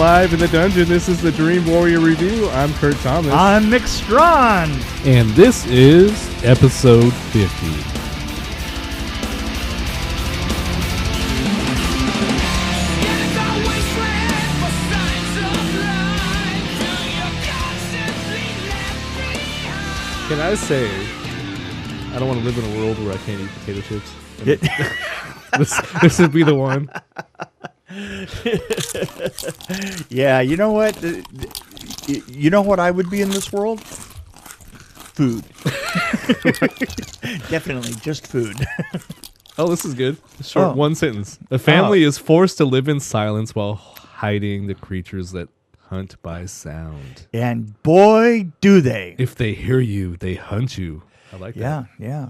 live in the dungeon. This is the Dream Warrior Review. I'm Kurt Thomas. I'm Nick Strawn. And this is episode 50. Can I say, I don't want to live in a world where I can't eat potato chips. This would be the one. Yeah, you know what? You know what I would be in this world? Food. Definitely, just food. Oh, this is good. Short, one sentence. A family is forced to live in silence while hiding the creatures that hunt by sound. And boy, do they. If they hear you, they hunt you. I like that. Yeah.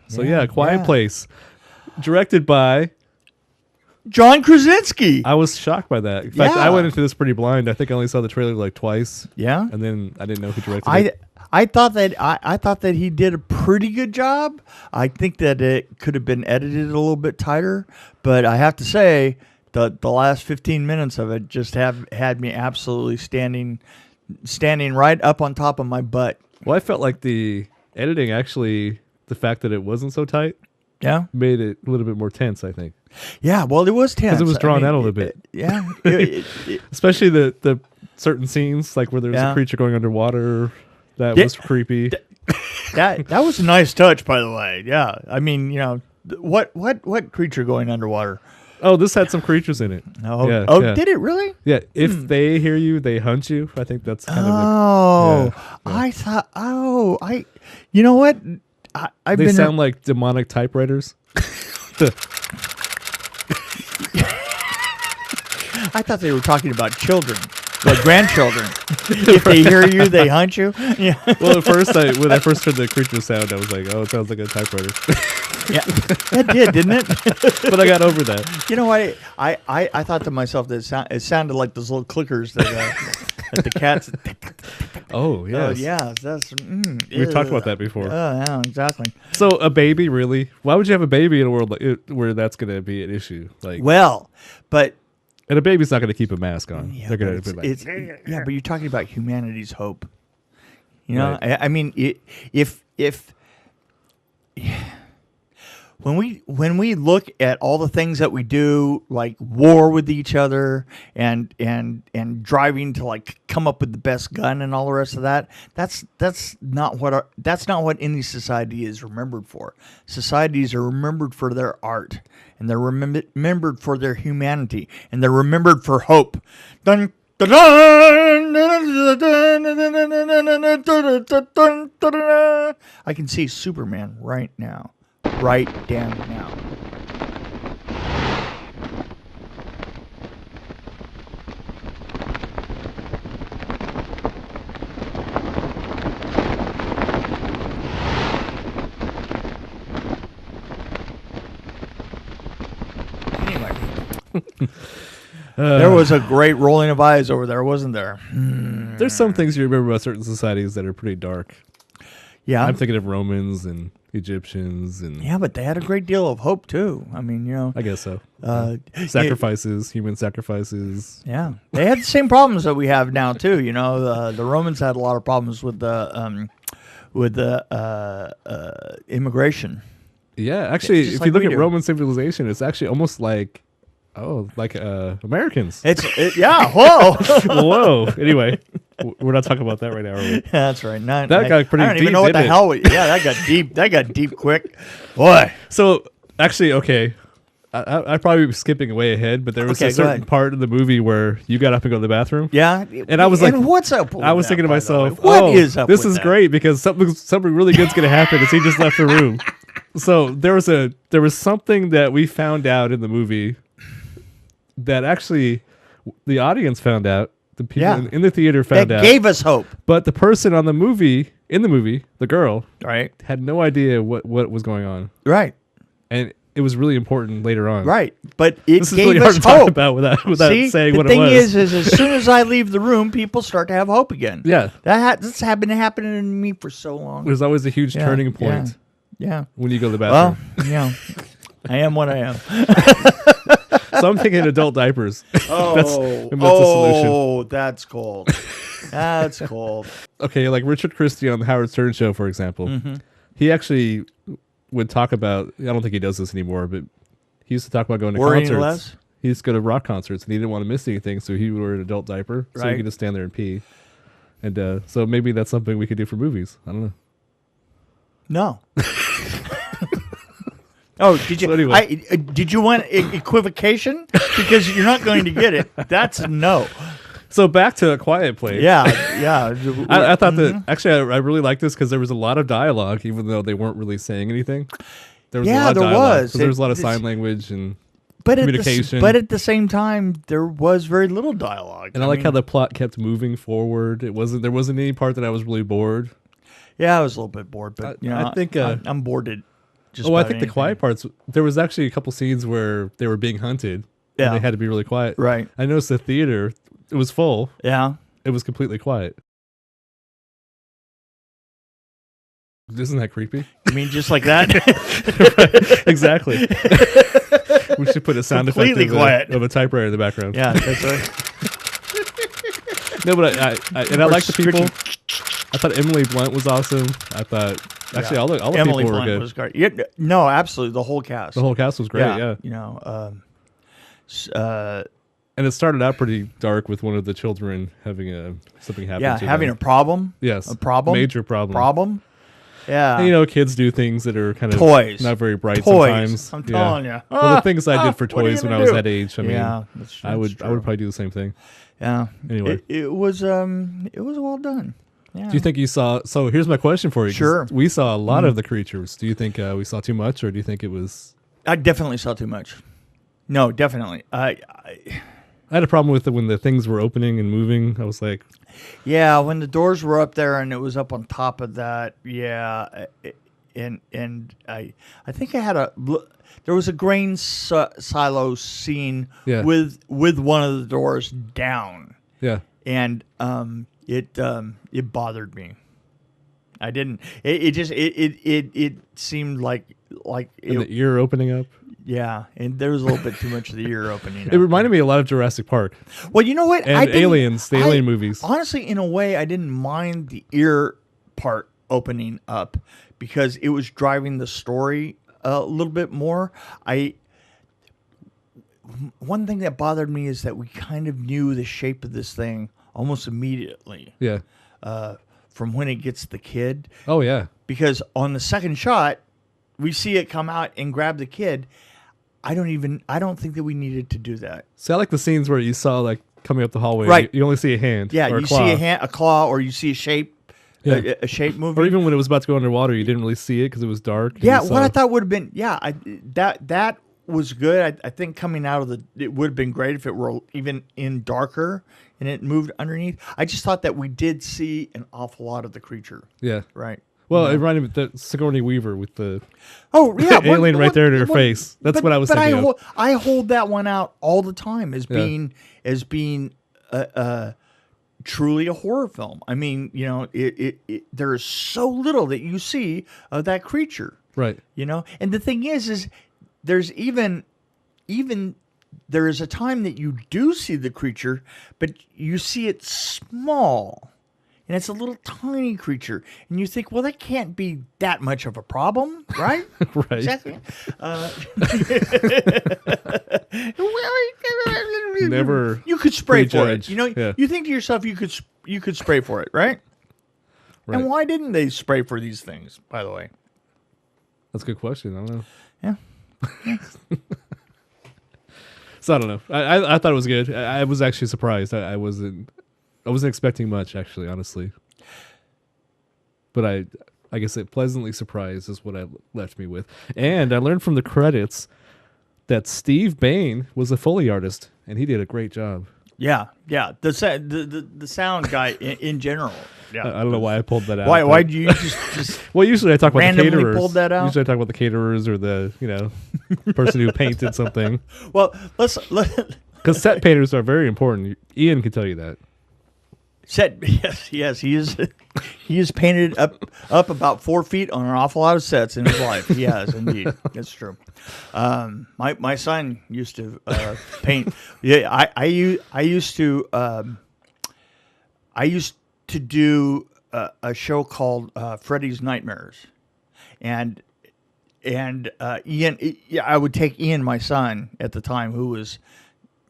So Quiet Place. Directed by John Krasinski. I was shocked by that. In fact, I went into this pretty blind. I think I only saw the trailer like twice. Yeah. And then I didn't know who directed it. I thought that he did a pretty good job. I think that it could have been edited a little bit tighter, but I have to say the last 15 minutes of it just had me absolutely standing right up on top of my butt. Well, I felt like the editing actually, the fact that it wasn't so tight, made it a little bit more tense, I think. Yeah, well, it was tense. Because it was drawn out a little bit. Yeah. Especially the certain scenes, like where there's a creature going underwater. That was creepy. That was a nice touch, by the way. Yeah. I mean, you know, what creature going underwater? Oh, this had some creatures in it. Oh, did it really? Yeah. If they hear you, they hunt you. I think that's kind of I thought, you know what? They sound like demonic typewriters. I thought they were talking about children, like grandchildren. If they hear you, they hunt you. Yeah. Well, at first, when I first heard the creature sound, I was like, "Oh, it sounds like a typewriter." Yeah, that did, didn't it? But I got over that. You know what? I thought to myself that it sounded like those little clickers that the cats. Oh yes. Yeah. That's. We've talked about that before. Yeah, exactly. So a baby, really? Why would you have a baby in a world where that's going to be an issue? Like, and a baby's not going to keep a mask on. Yeah, they're going to be like, but you're talking about humanity's hope. You know, right. I mean, if when we look at all the things that we do, like war with each other and driving to like come up with the best gun and all the rest of that, that's not what any society is remembered for. Societies are remembered for their art, and they're remembered for their humanity, and they're remembered for hope. Dun, dun, dun, dun, dun, dun, dun, dun, dun. I can see Superman right now. Right down now. Anyway. There was a great rolling of eyes over there, wasn't there? There's some things you remember about certain societies that are pretty dark. Yeah. I'm thinking of Romans and Egyptians and but they had a great deal of hope too. I mean, you know, I guess so. Sacrifices, human sacrifices. Yeah, they had the same problems that we have now too. You know, the Romans had a lot of problems with the immigration. Yeah, actually, if you look at Roman civilization, it's actually almost like Americans. Whoa. Whoa. Anyway, we're not talking about that right now, are we? Yeah, that's right. That got pretty deep. I don't even know what the hell. That got deep. That got deep quick. Boy. So, actually, okay, I'd probably be skipping way ahead, but there was a certain part of the movie where you got up and go to the bathroom. Yeah. And I was like, what's up with I was thinking to myself, what is up this with is that? great because something really good's going to happen as he just left the room. So, there was something that we found out in the movie that actually the audience found out. The people in the theater found out. That gave us hope. But the person in the movie, the girl, right, had no idea what was going on. Right. And it was really important later on. Right. But it this is gave really us hard to hope. talk about without saying what it was. The thing is as soon as I leave the room, people start to have hope again. Yeah. That's been happening to me for so long. There's always a huge turning point. Yeah. When you go to the bathroom. Well, I am what I am. So I'm thinking adult diapers. Oh, that's the solution. That's cold. That's cold. Okay, like Richard Christie on the Howard Stern show, for example. He actually would talk about, I don't think he does this anymore, but he used to talk about going to Worrying concerts. less? He used to go to rock concerts, and he didn't want to miss anything, so he would wear an adult diaper, so he Right. could just stand there and pee. And so maybe that's something we could do for movies. I don't know. No. Oh, did you? So anyway. Did you want equivocation? Because you're not going to get it. That's a no. So back to A Quiet Place. Yeah. I thought that, actually, I really liked this because there was a lot of dialogue, even though they weren't really saying anything. There was a lot of dialogue. was. There was a lot of sign language and But communication. at the same time, there was very little dialogue. And I like how the plot kept moving forward. There wasn't any part that I was really bored. Yeah, I was a little bit bored, but I think I'm bored at just. I about think the anything. quiet parts. There was actually a couple scenes where they were being hunted. Yeah. And they had to be really quiet. Right. I noticed the theater. It was full. Yeah. It was completely quiet. Isn't that creepy? You mean just like that? Right, exactly. We should put a sound effect Completely quiet. of a typewriter in the background. Yeah, that's right. No, but I like the people. I thought Emily Blunt was awesome. I thought actually all the Emily people were Blunt good. was great. Yeah, no, absolutely, the whole cast. The whole cast was great. Yeah. You know, And it started out pretty dark with one of the children having something happen. yeah, to having them. a problem. Yes, a problem, major problem. Problem. Yeah, And, you know, kids do things that are kind of Toys. not very bright Toys. sometimes. I'm telling you. Well, the things I did for what are you toys when I gonna was do? that age, I mean, Yeah, I would probably do the same thing. Yeah. Anyway. it was well done. Yeah. Do you think you saw? So here's my question for you. 'cause Sure. We saw a lot of the creatures. Do you think we saw too much, or do you think it was? I definitely saw too much. No, definitely. I had a problem with it when the things were opening and moving. I was like, Yeah, when the doors were up there and it was up on top of that, yeah, and I think I had there was a grain silo scene Yeah. with one of the doors down, yeah, and it bothered me. I didn't. It seemed like and the ear opening up. yeah, and there was a little bit too much of the ear opening. It reminded me a lot of Jurassic Park Well, you know what? and Aliens, the Alien movies. Honestly, in a way, I didn't mind the ear part opening up because it was driving the story a little bit more. One thing that bothered me is that we kind of knew the shape of this thing almost immediately Yeah. from when it gets the kid. Oh yeah. Because on the second shot, we see it come out and grab the kid. I don't think that we needed to do that. See, I like the scenes where you saw like coming up the hallway. Right. You only see a hand. Yeah, or you a claw. see a claw, or you see a shape, Yeah. a shape moving. Or even when it was about to go underwater, you didn't really see it because it was dark. and Yeah, you what saw- I thought would have been, that was good. I think coming out of it would have been great if it were even in darker and it moved underneath. I just thought that we did see an awful lot of the creature, Yeah. right? Well, it reminded me of the Sigourney Weaver with the Oh yeah, alien right there in her face. That's what I was thinking of. I hold that one out all the time as Yeah. being truly a horror film. I mean, you know, there is so little that you see of that creature. Right. You know, and the thing is there's even there is a time that you do see the creature, but you see it small, and it's a little tiny creature, and you think, well, that can't be that much of a problem, right? Right. Exactly. Never You could spray for it. prejudge. You know, Yeah. you think to yourself, you could spray for it, right? Right. And why didn't they spray for these things? By the way, That's a good question. I don't know. yeah. So I don't know. I thought it was good. I was actually surprised. I wasn't expecting much, actually, honestly. But I guess it pleasantly surprised is what I left me with. And I learned from the credits that Steve Bain was a Foley artist, and he did a great job. Yeah, yeah. The sound guy in general. Yeah. I don't know why I pulled that out. Why but- did you just Well, usually I talk about the randomly caterers. pulled that out? Usually I talk about the caterers or the person who painted something. well, let Because set painters are very important. Ian can tell you that. Set, yes, he is. He is painted up about 4 feet on an awful lot of sets in his life. He has indeed. That's true. My son used to paint. Yeah, I used to do a show called Freddy's Nightmares, and Ian. I would take Ian, my son at the time, who was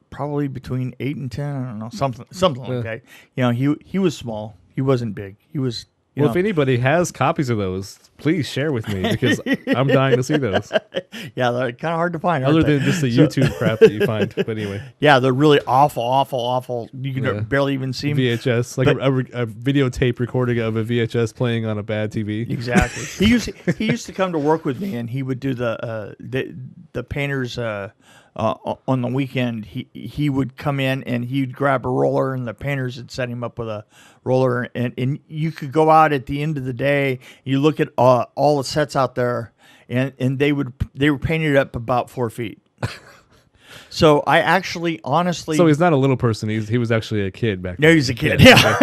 probably between 8 and 10. I don't know, something like that. You know, he was small. He wasn't big. He was. Well, if anybody has copies of those, please share with me because I'm dying to see those. Yeah, they're kind of hard to find. Other than just the YouTube crap that you find. But anyway. Yeah, they're really awful. You can barely even see them. VHS, like a videotape recording of a VHS playing on a bad TV. Exactly. He used to come to work with me, and he would do the painters. On the weekend, he would come in and he'd grab a roller, and the painters would set him up with a roller, and you could go out at the end of the day. You look at all the sets out there, and they were painted up about 4 feet. So I actually, honestly, so he's not a little person. He was actually a kid back then. No, he's a kid. Yeah.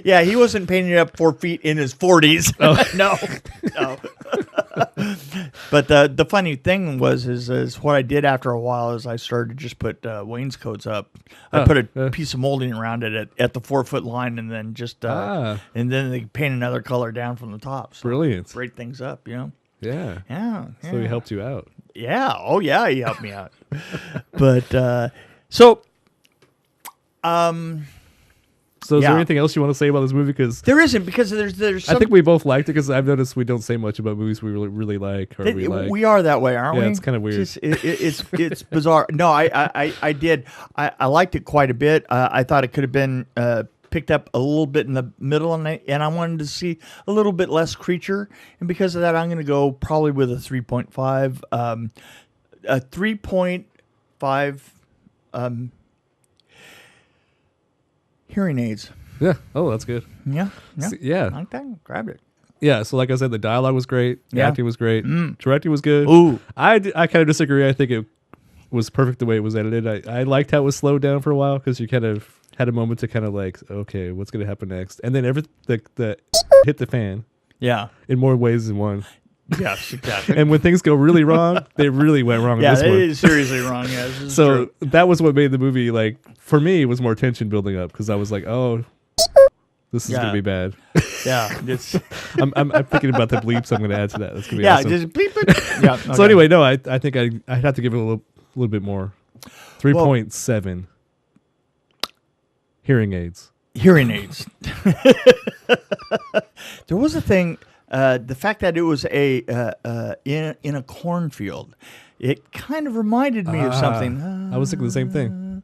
Yeah, he wasn't painted up 4 feet in his 40s. Oh. No. But the funny thing is what I did after a while is I started to just put wainscots up. I put a piece of molding around it at the 4 foot line, and then and then they paint another color down from the top. So brilliant. Break things up, you know. Yeah. So he helped you out. Yeah. Oh yeah, he helped me out. But so. So is there anything else you want to say about this movie? Because there isn't, because there's some, I think we both liked it, because I've noticed we don't say much about movies we really like or we like. We are that way, aren't we? Yeah, it's kind of weird. It's bizarre. No, I did. I liked it quite a bit. I thought it could have been picked up a little bit in the middle, and I wanted to see a little bit less creature, and because of that, I'm going to go probably with a 3.5. A 3.5. Hearing aids. Yeah. Oh, that's good. Yeah. Yeah. Like that. Grabbed it. Yeah. So, like I said, the dialogue was great. The acting was great. Directing was good. Ooh. I kind of disagree. I think it was perfect the way it was edited. I liked how it was slowed down for a while, because you kind of had a moment to kind of like, okay, what's going to happen next? And then the hit the fan. Yeah. In more ways than one. Yes, exactly. And when things go really wrong, they really went wrong. Yeah, in this one. it is seriously wrong. Yeah, so true. That was what made the movie, like, for me, it was more tension building up, because I was like, oh, this is gonna be bad. Yeah, I'm thinking about the bleeps I'm gonna add to that. That's gonna be awesome. Just bleep it. Yeah. Okay. So anyway, no, I think I have to give it a little bit more. 3.7. Hearing aids. Hearing aids. There was a thing. The fact that it was in a cornfield, it kind of reminded me of something. I was thinking the same thing.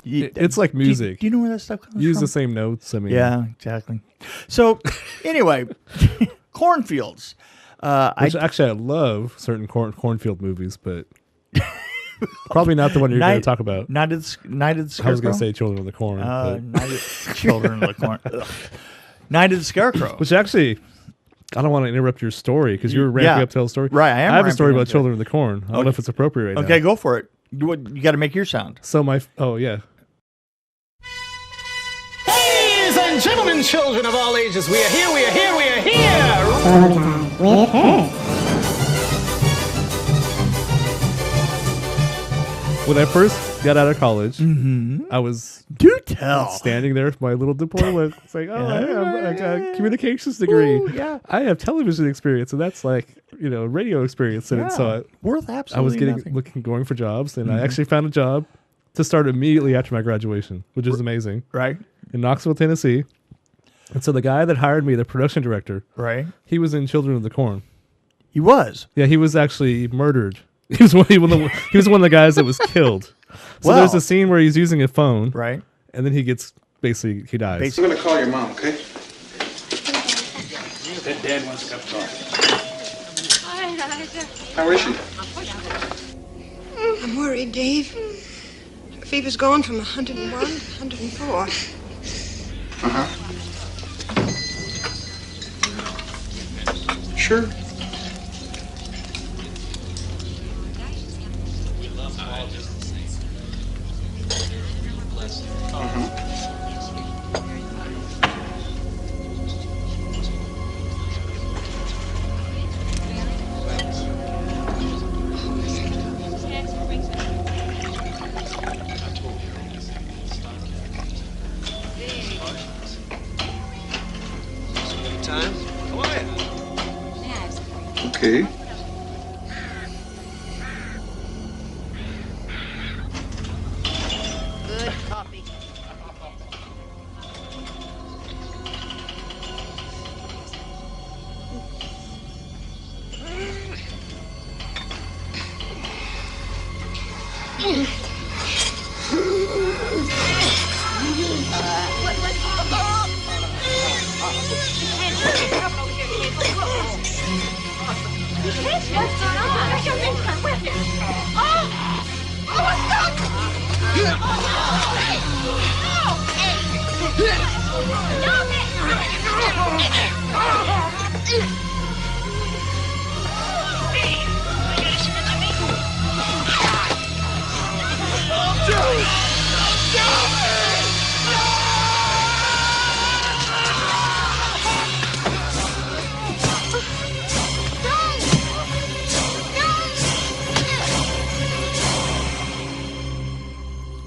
It's like music. Do you know where that stuff comes from? Use the same notes. I mean, yeah, exactly. So anyway, cornfields. Actually, I love certain cornfield movies, but probably not the one you're going to talk about. Night of the Scarecrow. I was going to say Children of the Corn. Children of the Corn. Night of the Scarecrow. Which actually, I don't want to interrupt your story, because you're ramping up to tell a story. Right, I have a story about Children of the Corn. I don't know if it's appropriate right now. Okay, go for it. You got to make your sound. So yeah. Ladies and gentlemen, children of all ages, we are here. Showtime with her. When I first got out of college, I was standing there with my little diploma. It's like, I got a communications degree. Ooh, yeah. I have television experience, and that's like, radio experience. And so worth absolutely I was going for jobs, and I actually found a job to start immediately after my graduation, which is amazing. Right. In Knoxville, Tennessee. And so the guy that hired me, the production director, he was in Children of the Corn. He was? Yeah, he was actually murdered. He was one of the guys that was killed. So there's a scene where he's using a phone. Right. And then he dies. I'm going to call your mom, okay? That Dad wants a cup of coffee. How is she? I'm worried, Dave. Her fever's gone from 101 to 104. Uh-huh. Sure. Time? How are you? Okay. Good copy.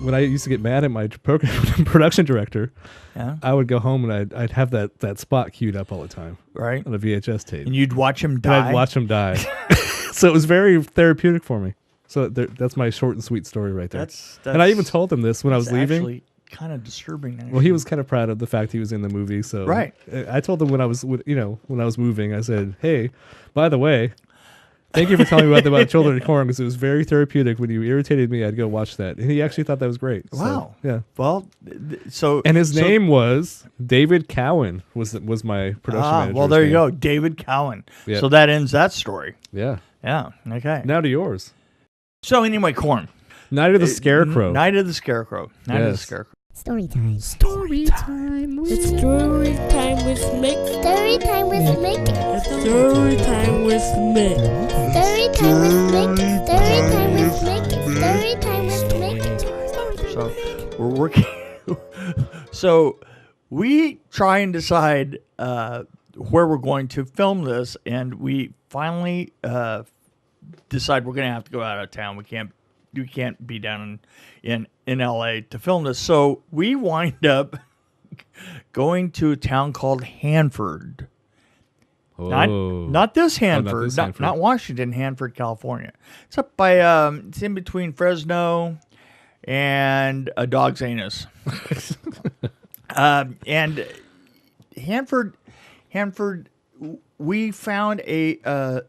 When I used to get mad at my production director, Yeah. I would go home and I'd have that spot queued up all the time Right. on a VHS tape. And you'd watch him And die. I'd watch him die. So it was very therapeutic for me. So that's my short and sweet story right there. And I even told him this when I was leaving. Actually, kind of disturbing. Actually. Well, he was kind of proud of the fact he was in the movie. So Right. I told him when I was moving, I said, "Hey, by the way, thank you for telling me about Children of Corn because it was very therapeutic. When you irritated me, I'd go watch that." And he actually thought that was great. So, Wow. yeah. Well, so And his name was David Cowan. Was my production manager. well, there you go, David Cowan. Yeah. So that ends that story. Yeah. Yeah. Okay. Now to yours. So anyway, Corn. Night of the Scarecrow. Night of the Scarecrow. Night of the Yes. Scarecrow. Story time. Story time. It's story time with Mick. Story time with Mick. Story time with Mick. Story time with Mick. Story time with Mick. Story time with Mick. So we're working. So we try and decide where we're going to film this, and we finally decide we're going to have to go out of town. We can't be down in LA to film this. So we wind up going to a town called Hanford. Oh. Not this Hanford, this not, Hanford. not Washington, Hanford, California. It's up by it's in between Fresno and a dog's anus. And Hanford, we found a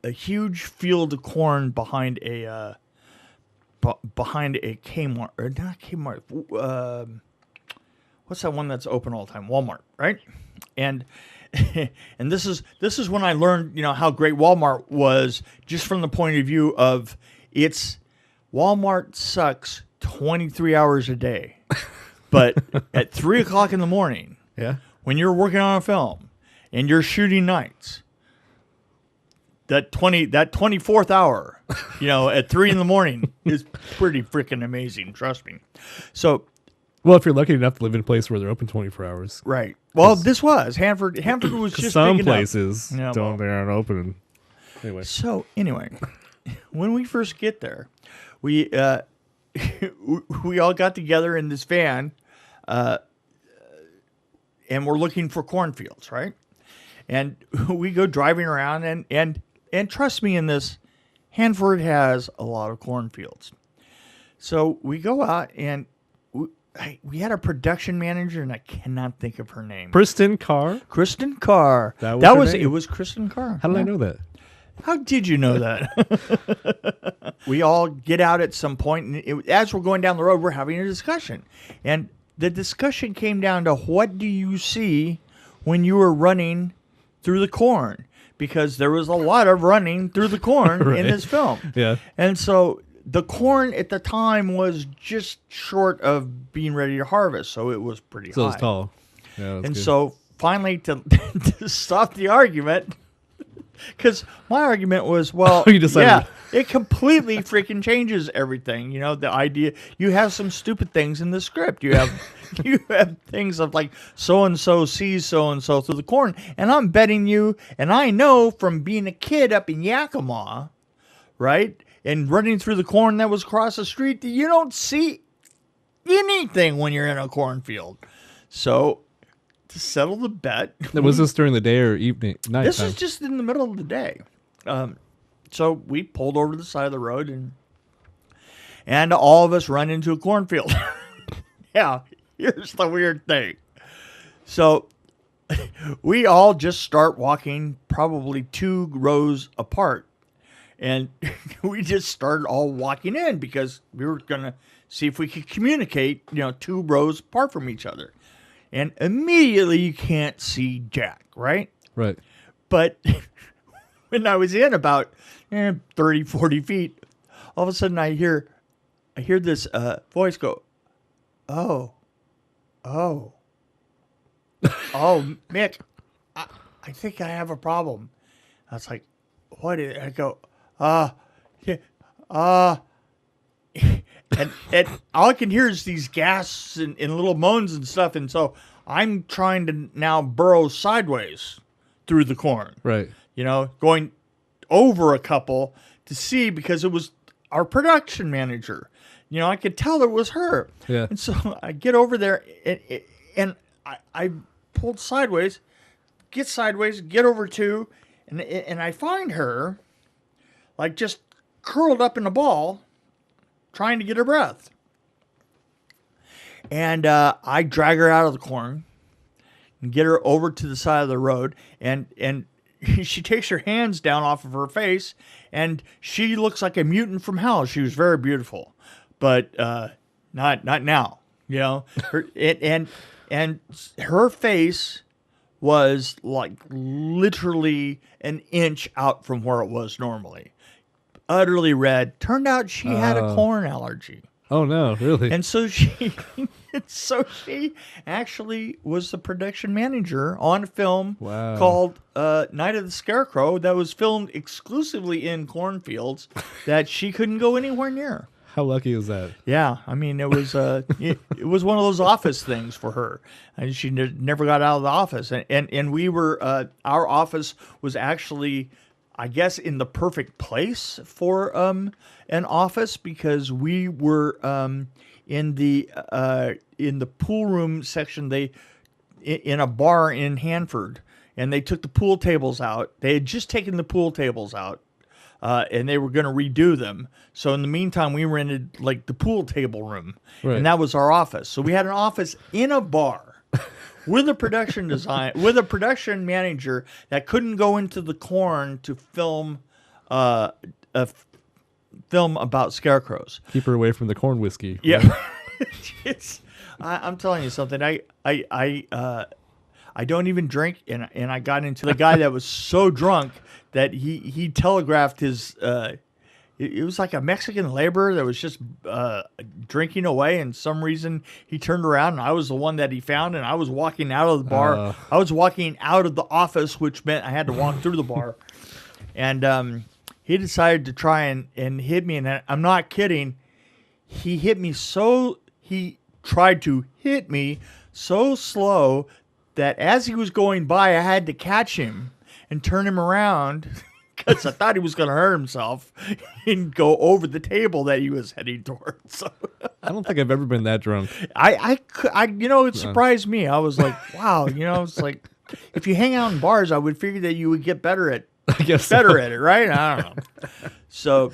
huge field of corn behind a Kmart, or not Kmart. What's that one that's open all the time? Walmart, right? And and this is when I learned, how great Walmart was, just from the point of view of Walmart sucks 23 hours a day, but at 3 o'clock in the morning, Yeah. when you're working on a film and you're shooting nights, that 24th hour, at 3 in the morning is pretty freaking amazing. Trust me. So, Well, if you're lucky enough to live in a place where they're open 24 hours. right. Well, this was Hanford. Hanford was just Some big enough. places Yeah, they aren't open. Anyway. So anyway, when we first get there, we we all got together in this van, and we're looking for cornfields, right? And we go driving around, and trust me in this, Hanford has a lot of cornfields. So we go out, and we had a production manager, and I cannot think of her name. Kristen Carr? Kristen Carr. That was her name? It was Kristen Carr. How did I Yeah. know that? How did you know that? We all get out at some point, and as we're going down the road, we're having a discussion. And the discussion came down to, what do you see when you are running through the corn? Because there was a lot of running through the corn Right. in this film. Yeah. And so the corn at the time was just short of being ready to harvest, so it was pretty So high. it's tall. Yeah, that's And good. so finally, to stop the argument, Because my argument was, well, You decided- yeah, it completely freaking changes everything. You know, the idea, you have some stupid things in the script. You have things of like so-and-so sees so-and-so through the corn. And I'm betting you, and I know from being a kid up in Yakima, right, and running through the corn that was across the street, that you don't see anything when you're in a cornfield. So to settle the bet, Was this during the day or evening? Night this time? is just in the middle of the day. So we pulled over to the side of the road, and all of us run into a cornfield. Yeah, here's the weird thing. So we all just start walking probably 2 rows apart. And we just started all walking in because we were going to see if we could communicate, 2 rows apart from each other. And immediately you can't see Jack, right? Right. But when I was in about 30, 40 feet, all of a sudden I hear this voice go, oh, Mick, I think I have a problem. I was like, what is it? I go, and all I can hear is these gasps and little moans and stuff. And so I'm trying to now burrow sideways through the corn. Right. Going over a couple to see, because it was our production manager. I could tell it was her. Yeah. And so I get over there and I pulled sideways, get over to, and I find her like just curled up in a ball trying to get her breath. And I drag her out of the corn and get her over to the side of the road, and she takes her hands down off of her face, and she looks like a mutant from hell. She was very beautiful, but not now. And her face was like literally an inch out from where it was normally. Utterly red. Turned out she had a corn allergy. Oh no, really? And so she actually was the production manager on a film called Night of the Scarecrow that was filmed exclusively in cornfields that she couldn't go anywhere near. How lucky is that? Yeah, I mean, it was it was one of those office things for her, and she never got out of the office. And we were our office was actually, I guess, in the perfect place for an office, because we were in the pool room section. They in a bar in Hanford, and they took the pool tables out. They had just taken the pool tables out. And they were going to redo them. So in the meantime, we rented like the pool table room, and that was our office. So we had an office in a bar with a production manager that couldn't go into the corn to film a film about scarecrows. Keep her away from the corn whiskey. Yeah, I'm telling you something. I don't even drink, and I got into the guy that was so drunk that he telegraphed his. It was like a Mexican laborer that was just drinking away, and some reason he turned around, and I was the one that he found, and I was walking out of the bar. I was walking out of the office, which meant I had to walk through the bar, and he decided to try and hit me, and I'm not kidding. He tried to hit me so slow that as he was going by, I had to catch him and turn him around because I thought he was going to hurt himself and go over the table that he was heading towards. So, I don't think I've ever been that drunk. it surprised me. I was like, wow, it's like if you hang out in bars, I would figure that you would get better at at it, right? I don't know. So,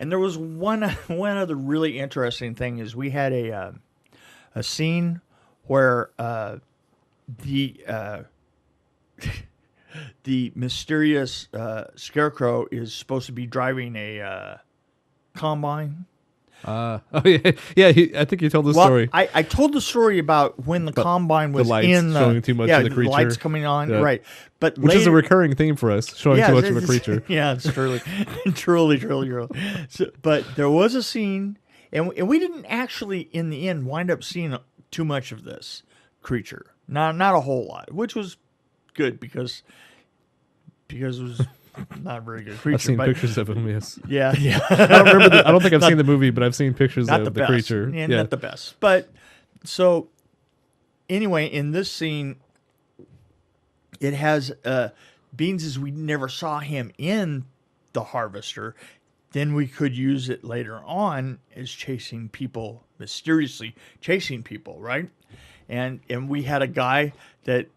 and there was one other really interesting thing is we had a scene where the mysterious Scarecrow is supposed to be driving a combine. Oh yeah. I think you told the story. I told the story about when the combine was the lights in showing too much of the creature. The lights coming on, right? But which is a recurring theme for us, showing too much of a creature. Yeah, it's truly. So, but there was a scene, and we didn't actually in the end wind up seeing too much of this creature. Not a whole lot, which was good because it was not a very good creature. I've seen but pictures of him. Yes. Yeah, yeah. I don't remember. I don't think I've seen the movie, but I've seen pictures Not of the the best. creature. Yeah, Yeah. not the best. But so anyway, in this scene, it has beans as we never saw him in the harvester. Then we could use it later on as chasing people, mysteriously chasing people, right? And we had a guy that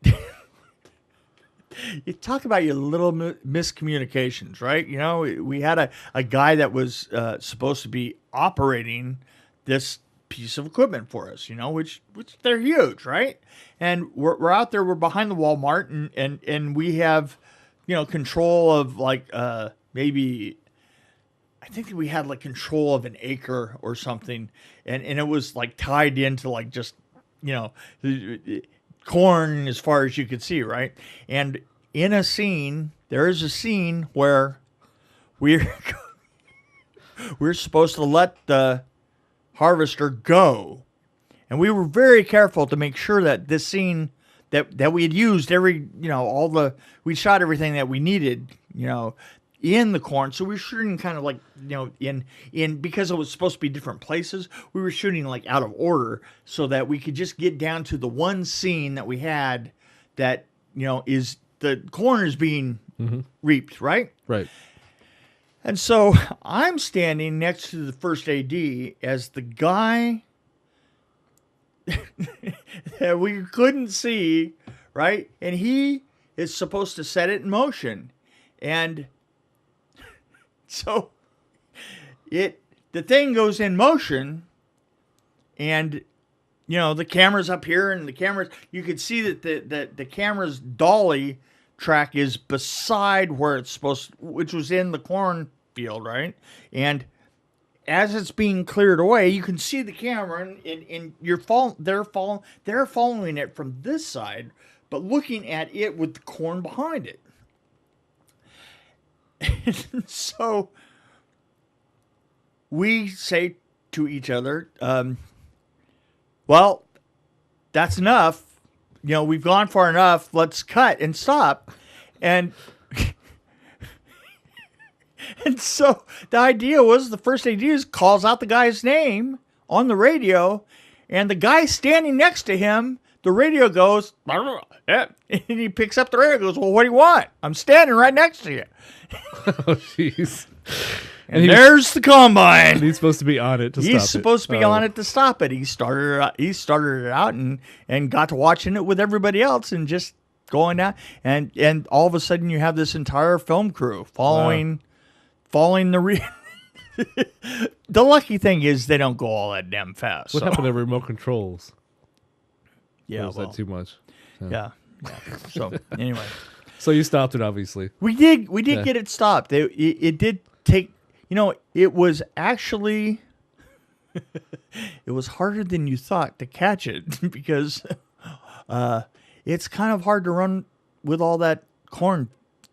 you talk about your little miscommunications, right? You know, we had a guy that was supposed to be operating this piece of equipment for us, you know, which they're huge, right? And we're out there, we're behind the Walmart, and we have, you know, control of like maybe. I think that we had like control of an acre or something, and it was like tied into like just, you know, corn as far as you could see, right? And in a scene, there is a scene where we're supposed to let the harvester go, and we were very careful to make sure that this scene that we had used every, you know, we shot everything that we needed, you know, in the corn. So we were shooting kind of like, you know, in because it was supposed to be different places, we were shooting like out of order so that we could just get down to the one scene that we had that, you know, is the corn is being reaped, right? Right. And so I'm standing next to the first AD as the guy that we couldn't see, right? And he is supposed to set it in motion. And so the thing goes in motion, and you know the camera's up here, and you could see that the camera's dolly track is beside where it's supposed, which was in the cornfield, right? And as it's being cleared away, you can see the camera, and they're following it from this side, but looking at it with the corn behind it. So we say to each other, well, that's enough. You know, we've gone far enough. Let's cut and stop. And and so the idea was, the first idea is calls out the guy's name on the radio, and the guy standing next to him, the radio goes, and he picks up the radio and goes, well, what do you want? I'm standing right next to you. Oh, jeez. And there's the combine. He's supposed to be on it to stop it. He's supposed to be on it to stop it. He started it out and got to watching it with everybody else and just going down. And all of a sudden you have this entire film crew following the The lucky thing is they don't go all that damn fast. What happened to remote controls? Yeah, Or was that too much? Yeah. So anyway, so you stopped it, obviously. we did get it stopped. It did take. You know, it was actually it was harder than you thought to catch it because it's kind of hard to run with all that corn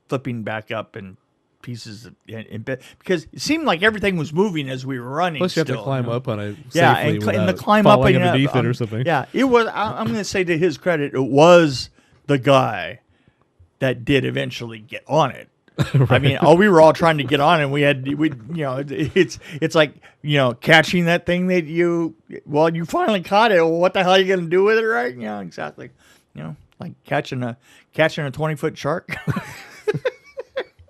flipping back up and pieces because it seemed like everything was moving as we were running. Plus, you have to climb up on it safely and the without climb up falling and underneath it or something. Yeah, it was. I'm going to say to his credit, it was the guy that did eventually get on it. Right. I mean, we were all trying to get on, and we it's like, you know, catching that thing that you finally caught it. Well, what the hell are you going to do with it, right? Yeah, exactly. You know, like catching a 20-foot shark.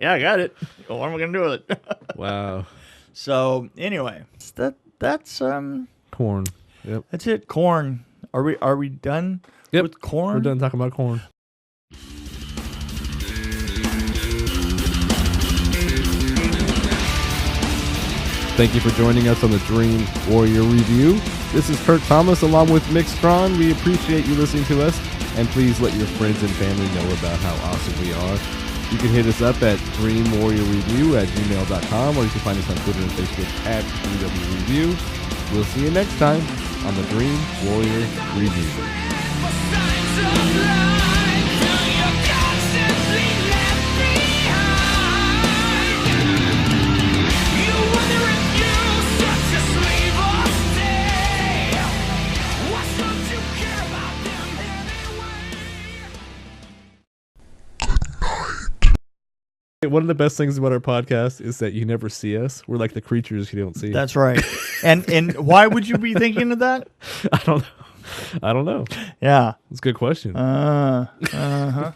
Yeah, I got it. Well, what am I going to do with it? Wow. So anyway, that's corn. Yep. That's it. Corn. Are we done with corn? We're done talking about corn. Thank you for joining us on the Dream Warrior Review. This is Kurt Thomas along with Mick Strawn. We appreciate you listening to us, and please let your friends and family know about how awesome we are. You can hit us up at dreamwarriorreview@gmail.com, or you can find us on Twitter and Facebook at DWReview. We'll see you next time on the Dream Warrior Review. One of the best things about our podcast is that you never see us. We're like the creatures you don't see. That's right. And why would you be thinking of that? I don't know. Yeah. It's a good question. Uh-huh.